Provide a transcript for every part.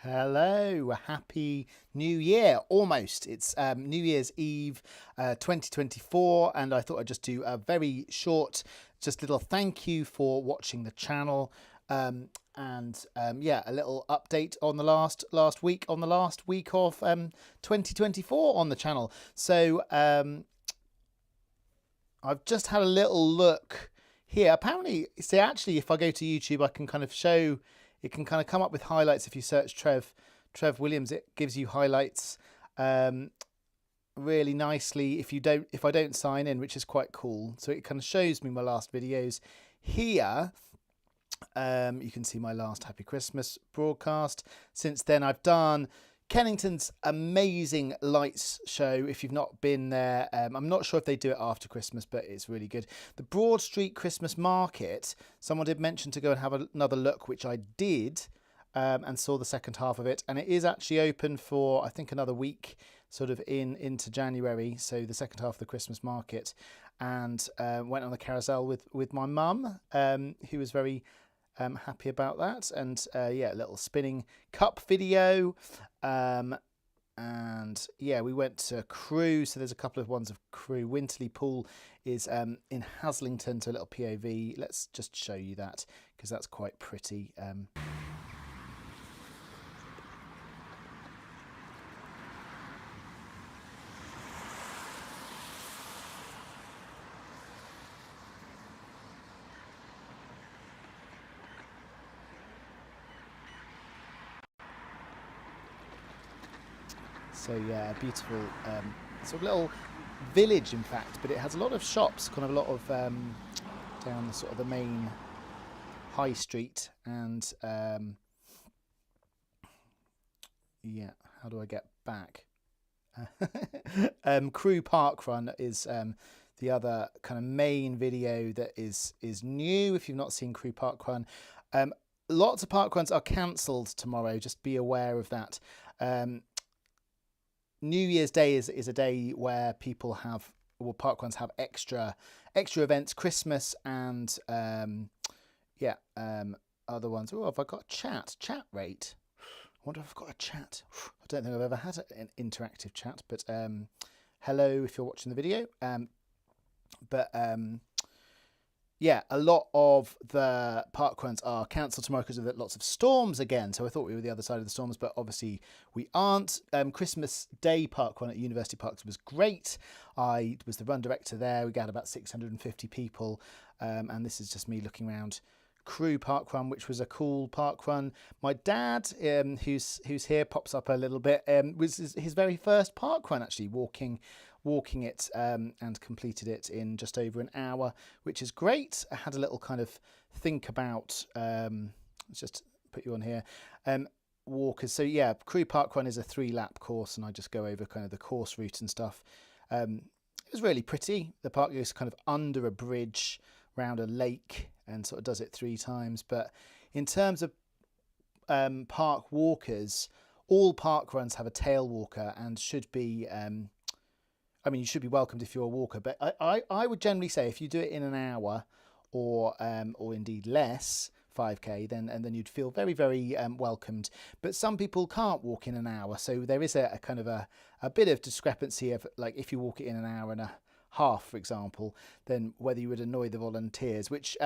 Hello, happy new year. Almost. It's New Year's Eve 2024, and I thought I'd just do a very short, just little thank you for watching the channel. Yeah, a little update on the last week of 2024 on the channel. So I've just had a little look here. Apparently, see, actually, if I go to YouTube, I can kind of show. It can kind of come up with highlights if you search Trev Williams. It gives you highlights really nicely if I don't sign in, which is quite cool. So it kind of shows me my last videos here. You can see my last Happy Christmas broadcast. Since then, I've done Kennington's amazing lights show. If you've not been there, I'm not sure if they do it after Christmas, but it's really good. The Broad Street Christmas Market, someone did mention to go and have another look, which I did, and saw the second half of it. And it is actually open for, I think, another week, sort of into January. So the second half of the Christmas market, and went on the carousel with my mum, who was very happy about that. And yeah, a little spinning cup video. And yeah, we went to Crewe, so there's a couple of ones of Crewe. Winterley Pool is in Haslington, so a little POV. Let's just show you that because that's quite pretty. So yeah, beautiful sort of little village, in fact, but it has a lot of shops, kind of a lot of down the sort of the main high street. And yeah, how do I get back? Crewe Park Run is the other kind of main video that is new. If you've not seen Crewe Park Run, lots of park runs are cancelled tomorrow. Just be aware of that. New Year's Day is a day where people have, well, park runs have extra events. Christmas and other ones. Oh, have I got chat rate? I wonder if I've got a chat. I don't think I've ever had an interactive chat, but hello if you're watching the video. Yeah, a lot of the park runs are cancelled tomorrow because of lots of storms again. So I thought we were the other side of the storms, but obviously we aren't. Christmas Day park run at University Parks was great. I was the run director there. We got about 650 people. And this is just me looking around Crewe Park Run, which was a cool park run. My dad, who's here, pops up a little bit, was his very first park run, actually, walking it and completed it in just over an hour, which is great. I had a little kind of think about, let's just put you on here, walkers. So yeah, Crewe Park Run is a 3-lap course, and I just go over kind of the course route and stuff. It was really pretty. The park goes kind of under a bridge around a lake and sort of does it 3 times. But in terms of park walkers, all park runs have a tail walker and should be I mean, you should be welcomed if you're a walker, but I would generally say if you do it in an hour or indeed less, 5K, then you'd feel very, very welcomed. But some people can't walk in an hour, so there is a kind of a bit of discrepancy of, like, if you walk it in an hour and a half, for example, then whether you would annoy the volunteers, which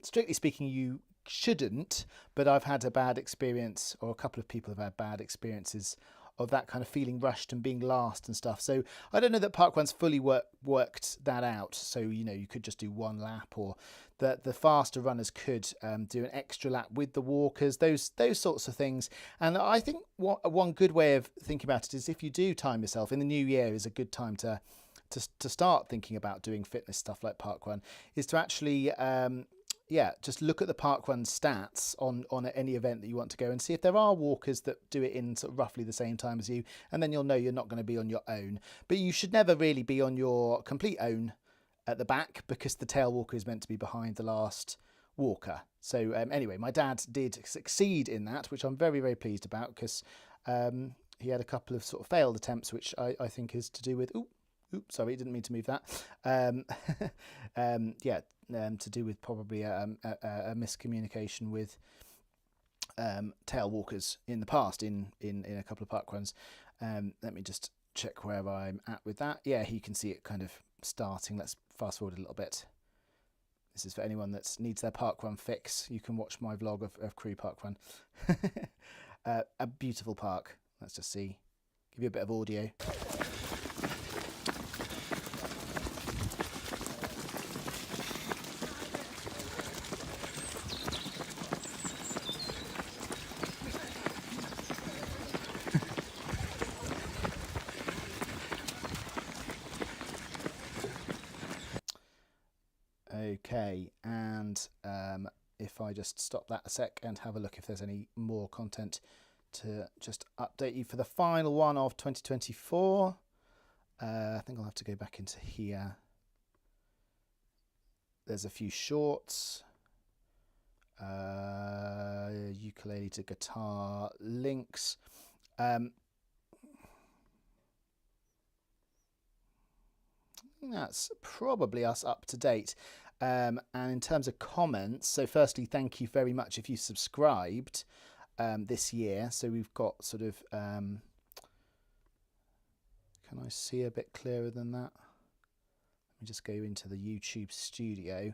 strictly speaking you shouldn't. But I've had a bad experience, or a couple of people have had bad experiences of that kind of feeling rushed and being last and stuff. So I don't know that park runs fully worked that out. So, you know, you could just do 1 lap, or the faster runners could do an extra lap with the walkers, those sorts of things. And I think one good way of thinking about it is, if you do time yourself in the new year, is a good time to start thinking about doing fitness stuff like park run, is to actually yeah, just look at the park run stats on any event that you want to go, and see if there are walkers that do it in sort of roughly the same time as you, and then you'll know you're not going to be on your own. But you should never really be on your complete own at the back, because the tail walker is meant to be behind the last walker. So anyway, my dad did succeed in that, which I'm very, very pleased about, because he had a couple of sort of failed attempts, which I think is to do with, oops, sorry, didn't mean to move that. Yeah, to do with probably a miscommunication with tail walkers in the past in a couple of park runs. Let me just check where I'm at with that. Yeah, you can see it kind of starting. Let's fast forward a little bit. This is for anyone that needs their park run fix. You can watch my vlog of Crewe Park Run. A beautiful park. Let's just see. Give you a bit of audio. Okay, and if I just stop that a sec and have a look if there's any more content to just update you for the final one of 2024. I think I'll have to go back into here. There's a few shorts. Ukulele to guitar links. That's probably us up to date. And in terms of comments, so firstly, thank you very much if you subscribed this year. So we've got sort of, can I see a bit clearer than that? Let me just go into the YouTube studio.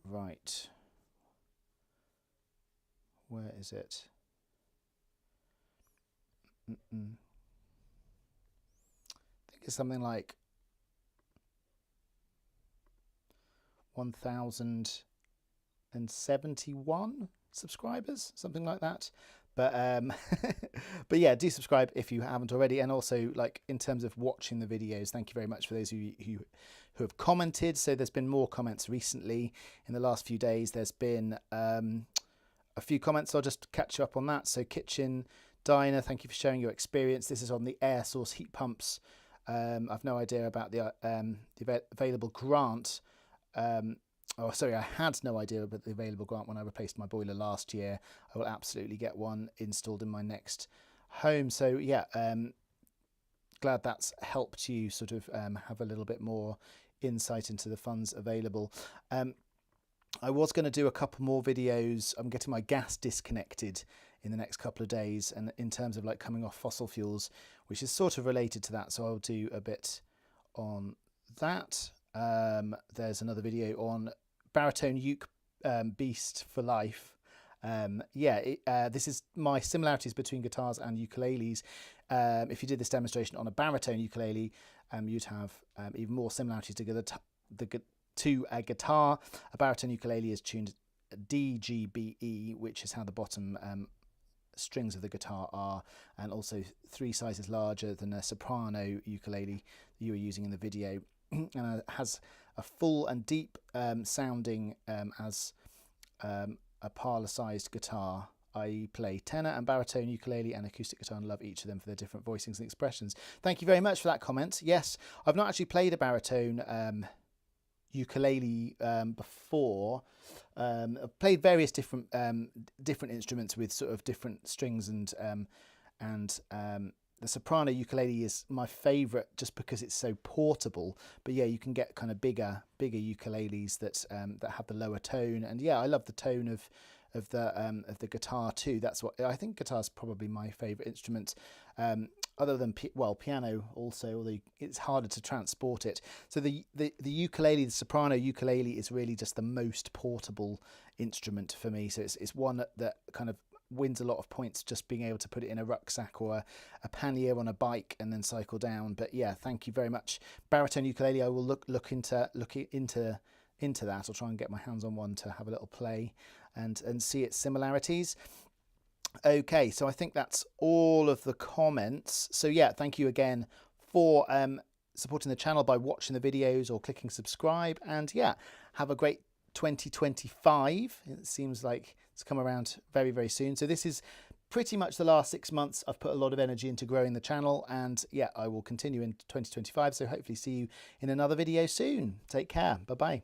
Right. Where is it? I think it's something like 1,071 subscribers, something like that. But but yeah, do subscribe if you haven't already. And also, like, in terms of watching the videos, thank you very much for those who have commented. So there's been more comments recently in the last few days. There's been a few comments. So I'll just catch you up on that. So Kitchen Diner, thank you for sharing your experience. This is on the air source heat pumps. I've no idea about the available grant. Oh, sorry, I had no idea about the available grant when I replaced my boiler last year. I will absolutely get one installed in my next home. So yeah, glad that's helped you sort of have a little bit more insight into the funds available. I was going to do a couple more videos. I'm getting my gas disconnected in the next couple of days, and in terms of like coming off fossil fuels, which is sort of related to that. So I'll do a bit on that. There's another video on baritone uke beast for life. This is my similarities between guitars and ukuleles. If you did this demonstration on a baritone ukulele, you'd have even more similarities to a guitar. A baritone ukulele is tuned D, G, B, E, which is how the bottom strings of the guitar are, and also 3 sizes larger than a soprano ukulele that you were using in the video. And it has a full and deep sounding as a parlor-sized guitar. I play tenor and baritone ukulele and acoustic guitar and love each of them for their different voicings and expressions. Thank you very much for that comment. Yes, I've not actually played a baritone ukulele before. I've played various different instruments with sort of different strings, and the soprano ukulele is my favourite just because it's so portable. But yeah, you can get kind of bigger ukuleles that have the lower tone, and yeah, I love the tone of the guitar too. That's what I think. Guitar's probably my favourite instrument, other than piano also, although it's harder to transport it. So the ukulele, the soprano ukulele, is really just the most portable instrument for me. So it's one that kind of wins a lot of points just being able to put it in a rucksack or a pannier on a bike and then cycle down. But yeah, thank you very much. Baritone ukulele, I will look into that. I'll try and get my hands on one to have a little play and see its similarities. Okay, so I think that's all of the comments. So yeah, thank you again for supporting the channel by watching the videos or clicking subscribe. And yeah, have a great 2025. It seems like it's come around very, very soon. So this is pretty much the last 6 months. I've put a lot of energy into growing the channel, and yeah, I will continue in 2025. So hopefully see you in another video soon. Take care. Bye-bye.